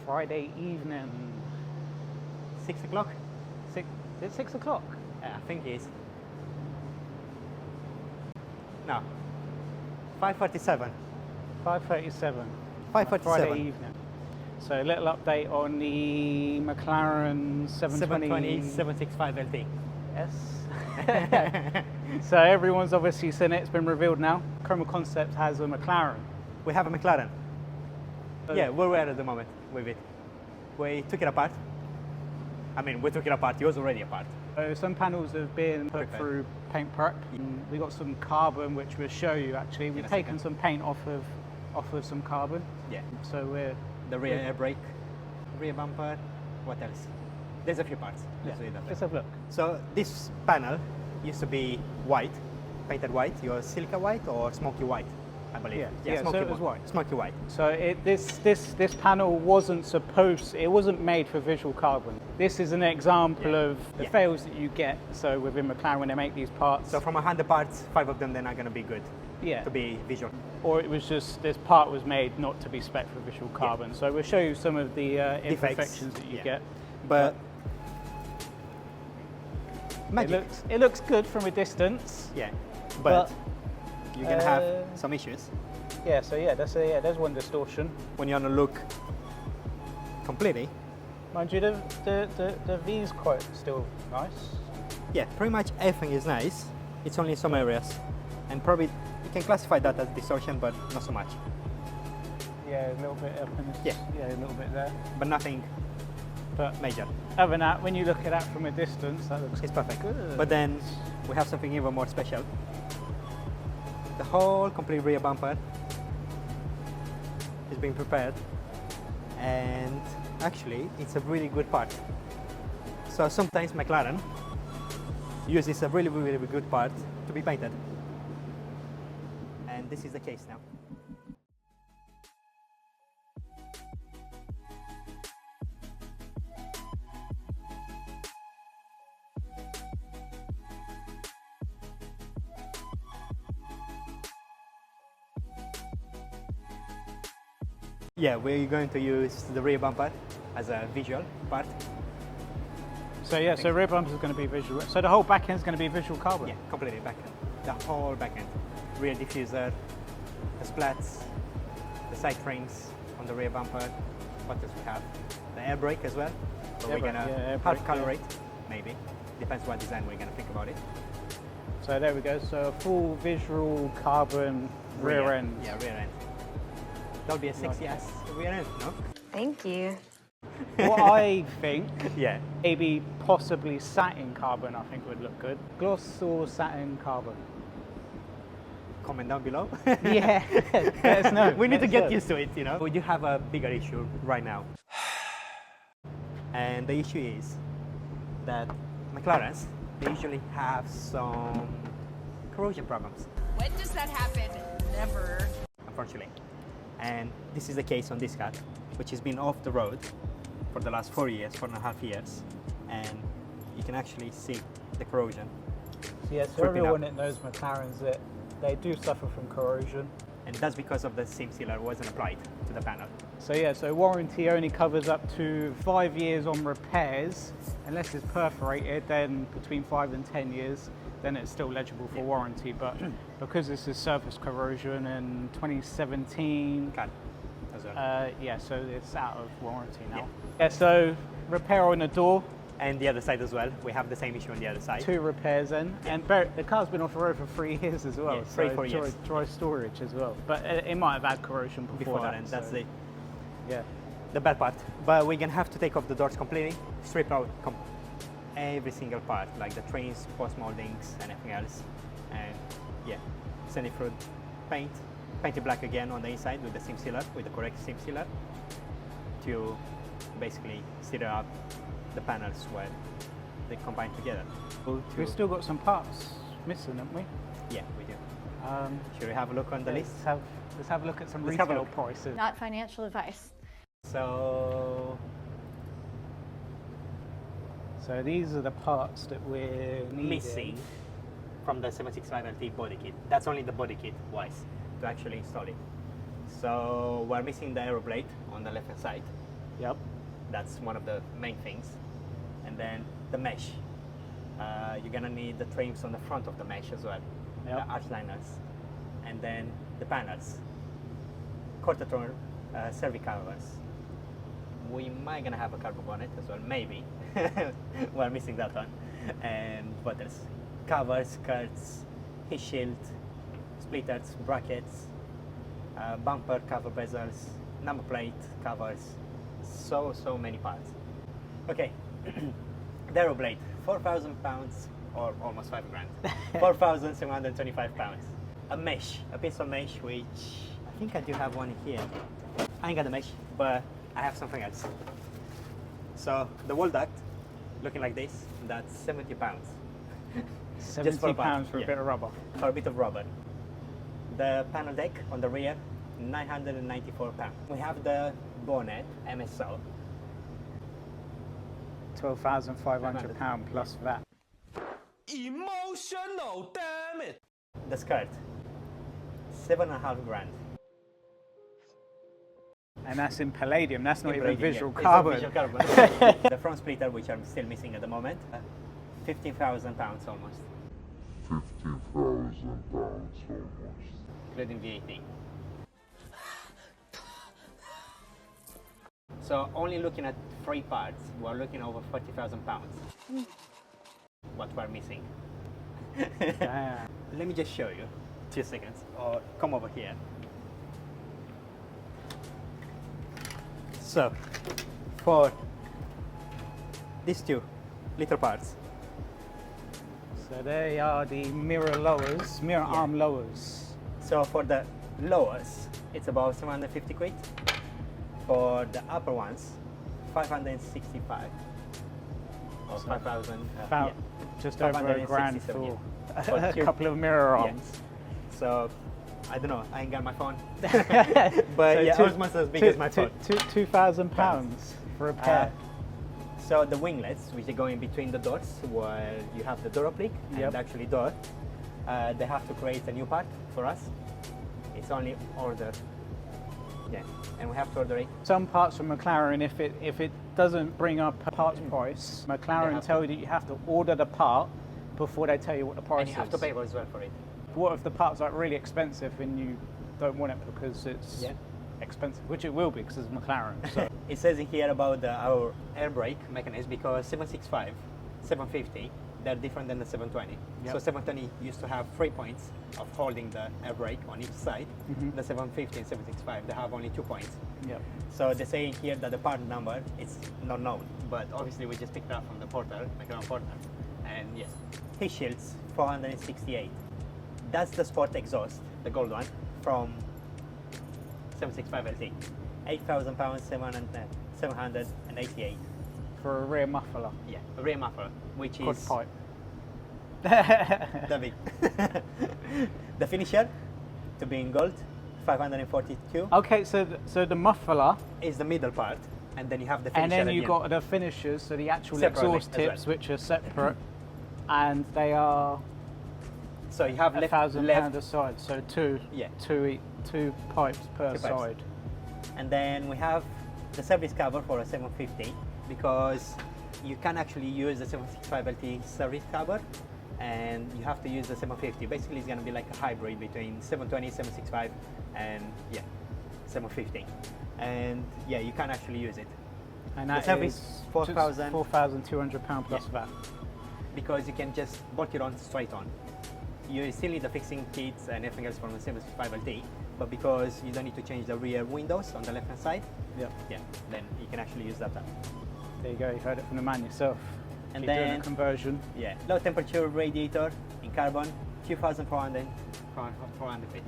Friday evening. 6 o'clock? Is it 6 o'clock? Yeah, I think it is. No. 5:47. 5:37. 5:47. Friday evening. So a little update on the Mclaren 720 765 LT. Yes. So everyone's obviously seen it. It's been revealed now. Chroma Concepts has a Mclaren. We have a Mclaren. So Yeah, where we're at the moment with it. We took it apart. I mean, we took it apart. It was already apart. So some panels have been put Okay. through paint prep. We got some carbon, which we'll show you actually. We've a taken second. some paint off of some carbon. Yeah. So we're The rear air brake, rear bumper. What else? There's a few parts. Let's do it that way. let's have a look. So this panel used to be white, painted white. Your silica white or smoky white, I believe. Yeah, smoky so it was white. Smoky white. So this panel it wasn't made for visual carbon. This is an example of the Yeah. fails that you get. So within McLaren when they make these parts. So from 100 parts, 5 of them then are going to be good yeah. to be visual. Or it was just this part was made not to be spec for visual carbon. So we'll show you some of the imperfections that you get. But magic. It looks good from a distance. Yeah, but you're going to have uh, some issues Yeah. So yeah, there's one distortion. when you want to look completely. Mind you, the V's quite still nice. Yeah, pretty much everything is nice. It's only in some areas, and probably you can classify that as distortion, but not so much. Yeah, a little bit up in this, yeah, a little bit there. But nothing But major. other than that, when you look at that from a distance, that looks It's perfect. good. But then we have something even more special. The whole complete rear bumper is being prepared, and actually it's a really good part. So sometimes McLaren uses a really, really good part to be painted, and this is the case now. Yeah, we're going to use the rear bumper as a visual part. so yeah, so rear bumper is going to be visual. So the whole back end is going to be visual carbon. Yeah, completely back end. The whole back end. Rear diffuser, the splats, the side rings on the rear bumper. What else we have? The air brake as well. So Air we're brake, gonna yeah, air half brake, color yeah. it, maybe. Depends what design we're gonna think about it. So there we go. So a full visual carbon rear end. Yeah, rear end. That'll be a sexy ass rear end, no? Thank you. What I think, Yeah. maybe possibly satin carbon, I think would look good. Gloss or satin carbon. Comment down below. Yeah, let us know. We need to Let us get know. used to it, you know. We do have a bigger issue right now. And the issue is that McLarens, they usually have some corrosion problems, When does that happen? Never. unfortunately. And this is the case on this car, which has been off the road for the last 4 years, 4.5 years. And you can actually see the corrosion. Yeah, so Creeping everyone up. that knows McLarens, that they do suffer from corrosion. And that's because of the seam sealer wasn't applied to the panel. So yeah, so warranty only covers up to 5 years on repairs. Unless it's perforated, then between 5 and 10 years, then it's still eligible for warranty. But because this is surface corrosion in 2017, Kaale as well. yeah, so it's out of warranty now. Yeah, so repair on the door, And the other side as well. We have the same issue on the other side. 2 repairs in, and the car's been off the road for 3 years as well. Yeah, so 4 years. Dry storage as well. But it might have had corrosion before that. and that's so, yeah. the bad part. But we're gonna have to take off the doors completely, strip out every single part, like the trains, post moldings, and everything else. And yeah, send it through paint it black again on the inside with the seam sealer, with the correct seam sealer, to basically seal up the panels where they combine together. We've still got some parts missing, haven't we? Yeah, we do. Should we have a look on the list? Let's have a look at some Let's have a retail look. prices. Not financial advice. So these are the parts that we're needing. missing from the 765 LT body kit. That's only the body kit wise to actually install it. So we're missing the aero blade on the left hand side. Yep. That's one of the main things. And then the mesh. You're gonna need the trims on the front of the mesh as well, Yep. the arch liners, and then the panels, quarter turn cervic covers. We might gonna have a carbon bonnet as well, maybe. We're missing that one. And what else? Covers, skirts, heat shield, splitters, brackets, bumper cover bezels, number plate covers, so many parts. Okay, the aero blade, 4,000 pounds or almost 5 grand, 4,725 pounds. A mesh, a piece of mesh, which I think I do have one here. I ain't got the mesh, but I have something else. So the wall duct, looking like this, that's 70 pounds. 70 pounds for a yeah, bit of rubber. for a bit of rubber. The panel deck on the rear, 994 pounds. We have the bonnet, MSO. £12,500 plus VAT. Emotional, damn it! The skirt, 7.5 grand. And that's in palladium, that's not even Palladium, visual yeah. carbon. It's not visual carbon. The front splitter, which I'm still missing at the moment, 15,000 pounds almost, 50,000 pounds almost. including VAT. So only looking at 3 parts, we're looking over 40,000 pounds. What we're missing. Damn. Let me just show you. 2 seconds. Or come over here. So, for these 2 little parts, So they are the mirror lowers, mirror Yeah. arm lowers. so for the lowers, it's about 750 quid. For the upper ones, 565. Or 5,000. About just over a grand 567, for For a two- couple of mirror Yeah. arms. So, I don't know, I ain't got my phone. But So yeah, two- almost as big as my phone. £2,000 for a pair. So the winglets, which are going between the doors, where you have the door oblique Yep. and actually door, they have to create a new part for us. It's only ordered. Yeah, and we have to order it. Some parts from Mclaren, if it doesn't bring up a parts price, They McLaren have tell you that you have to order the part before they tell you what the price And you have is. to pay as well for it. What if the part's like really expensive and you don't want it because it's Yeah. expensive, which it will be because it's McLaren. So It says in here about our air brake mechanism because 765, 750, they're different than the 720. Yep. So 720 used to have 3 points of holding the air brake on each side. Mhm. The 750 and 765, they have only 2 points. yeah. So they say here that the part number is not known, but obviously we just picked it up from the portal, McLaren portal, and yes. Heat shields, 468. That's the sport exhaust, the gold one, from 765 LT. 8,000 pounds, 788. For a rear muffler. Yeah, a rear muffler, which Quad is pipe. the big. The finisher, to be in gold, 542, Okay, so the muffler, is the middle part, and then you have the finisher and then at you've the got the finishers, so the actual Separately exhaust as well. tips, which are separate, and they are end. So you have left, £1,000 a side, so Yeah. two pipes per 2 pipes. side. And then we have the service cover for a 750 because you can actually use the 765 LT service cover and you have to use the 750. Basically, it's going to be like a hybrid between 720, 765, and yeah, 750. And yeah, you can actually use it And The that service, is £4,000. £4,200 plus Yeah. VAT. because you can just bolt it on straight on. You still need the fixing kits and everything else from the 765 LT, but because you don't need to change the rear windows on the left hand side, Yep. yeah, then you can actually use that one. There you go. You heard it from the man yourself. And You're doing then- a conversion. Yeah, low temperature radiator in carbon, 2,400 feet.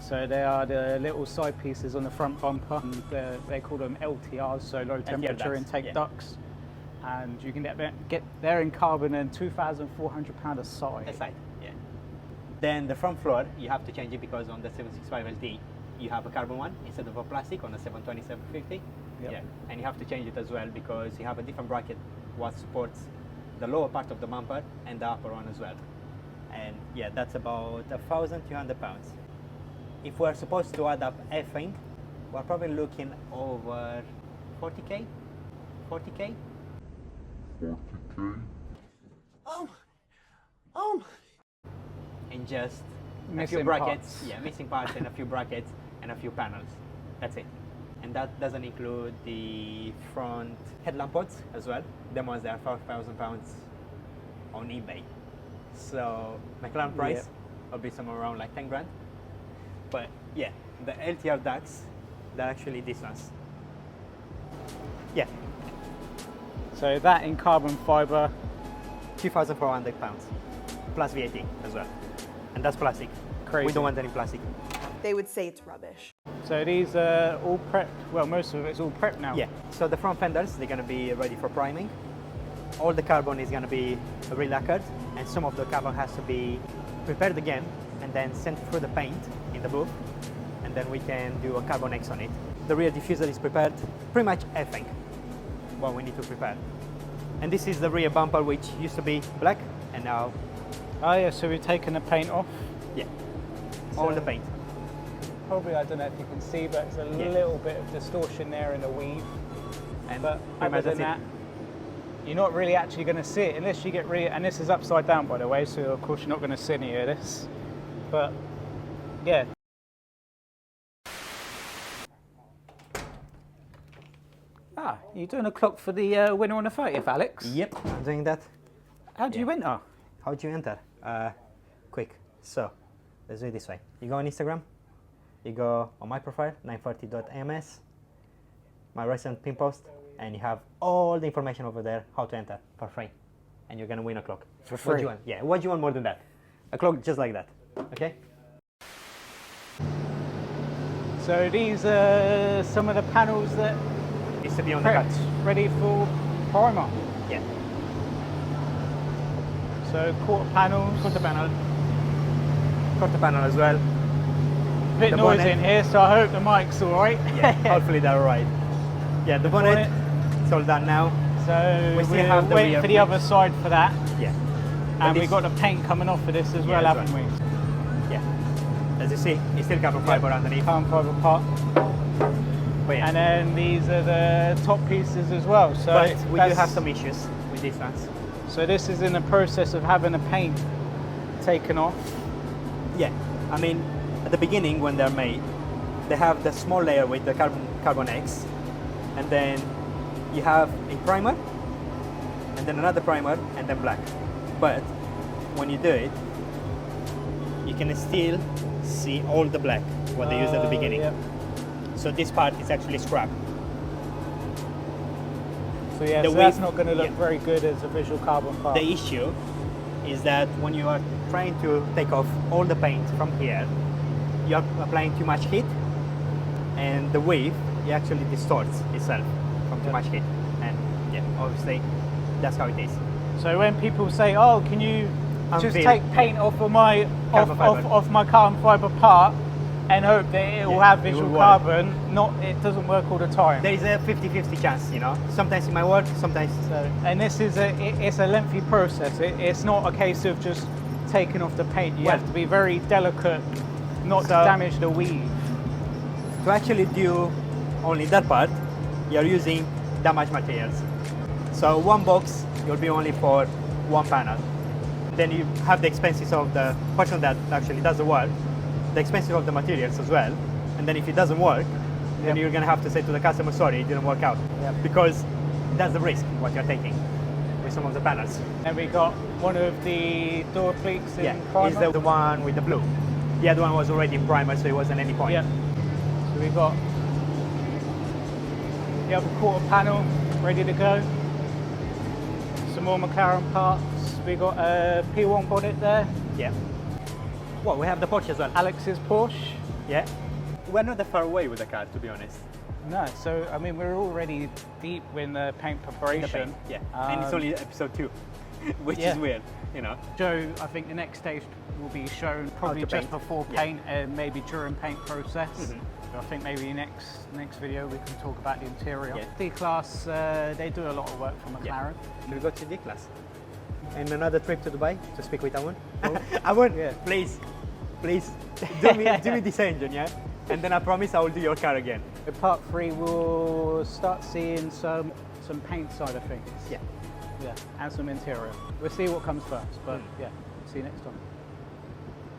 So they are the little side pieces on the front bumper. And they call them LTRs, so low temperature ducts, intake yeah. ducts. And you can get there in carbon and £2,400 a side. Aside, yeah. Then the front floor, you have to change it because on the 765 LT, you have a carbon one instead of a plastic on the 720, 750. Yep. Yeah, and you have to change it as well because you have a different bracket what supports the lower part of the bumper and the upper one as well. And yeah, that's about £1,200. If we're supposed to add up everything, we're probably looking over 40K? 40K? And just a Missing few brackets, parts. yeah, missing parts and a few brackets and a few panels. That's it. And that doesn't include the front headlamp pods as well. Them ones that are £5,000 on eBay. So Mclaren price will be somewhere around like 10 grand. But yeah, the LTR ducts, they're actually these ones. Yeah, So that in carbon fibre, £2,400 plus VAT as well. And that's plastic. Crazy. We don't want any plastic. They would say it's rubbish. so these are all prepped, well most of it's all prepped now. Yeah, so the front fenders, they're going to be ready for priming. All the carbon is going to be re-lacquered, and some of the carbon has to be prepared again and then sent through the paint in the booth, and then we can do a carbon X on it. The rear diffuser is prepared, pretty much everything what we need to prepare. And this is the rear bumper, which used to be black, and now, Oh yeah, so we've taken the paint off. yeah, all So- the paint. Probably, I don't know if you can see, but it's a Yeah. little bit of distortion there in the weave. And But pretty other much than that's that, you're not really actually going to see it unless you get really, and this is upside down by the way, so of course you're not going to see any of this. But yeah. Ah, you're doing a clock for the winner on the 30th, Alex? Yep, I'm doing that. How do you enter? How do you enter? Quick. So, let's do it this way. You go on Instagram, you go on my profile, 940.ams, my recent pin post, and you have all the information over there how to enter for free. And you're gonna win a clock. For What do free? you want? Yeah, what do you want more than that? A clock just like that, okay? So these are some of the panels that Needs to be on the cut. prepped, ready for primer. Yeah, So quarter panels, quarter panel as well. bit The noisy bonnet. in here, so I hope the mic's all right. Yeah, hopefully they're alright. Yeah, the bonnet, it's all done now. So We still we're have the waiting rear for the bridge. other side for that, Yeah. and this- we've got the paint coming off for this as Yeah, well, as haven't we? Yeah. As you see, it's still carbon fiber underneath. Carbon fibre part, But yeah. and then these are the top pieces as well. So But we do that's- have some issues with these ones. So this is in the process of having the paint taken off. Yeah, I mean, at the beginning when they're made, they have the small layer with the carbon X, and then you have a primer, and then another primer, and then black. But when you do it, you can still see all the black what they used at the beginning. Yep. So this part is actually scrap. So yeah, The so that's width- not going to look yeah. very good as a visual carbon part. The issue is that when you are trying to take off all the paint from here, you're applying too much heat, and the wave it actually distorts itself from too Yeah. much heat. And yeah, obviously that's how it is. So when people say, "Oh, can you just Unveil. take paint off of my Carbon fibre. off my carbon fibre part and hope that it will Yeah, have it visual will work. carbon?" It doesn't work all the time. There is a 50-50 chance, you know. Sometimes it might work, sometimes. And this is it's a lengthy process. It's not a case of just taking off the paint. You Well- have to be very delicate, not to So- damage the weave. To actually do only that part, you're using that much materials. So one box will be only for one panel. Then you have the expenses of the person that actually does the work, the expenses of the materials as well. And then if it doesn't work, then Yep. you're gonna have to say to the customer, sorry, it didn't work out. Yep. Because that's the risk what you're taking with some of the panels. And we got one of the door pleats in Yeah, primer. is the one with the blue. The other one was already in primer, so it wasn't any point. Yeah. So we got the other quarter panel ready to go. Some more Mclaren parts. We got a P1 bonnet there. Yeah. Well, we have the Porsche as well. Alex's Porsche. Yeah. We're not that far away with the car, to be honest. No, so I mean we're already deep in the paint preparation. Yeah. And it's Um, only episode 2, which yeah. is weird, you know. Joe, I think the next stage will be shown probably to just paint. before Yeah. paint and maybe during paint process. Mhm. So I think maybe next video we can talk about the interior. Yeah. D-Class, they do a lot of work for McLaren. Should we go to D-Class? And another trip to Dubai to speak with Amun? Cool. Amun, Yeah. please, do me this engine, yeah? And then I promise I will do your car again. In part 3, we'll start seeing some paint side of things. Yeah. Yeah, and some interior. We'll see what comes first, but yeah, see you next time.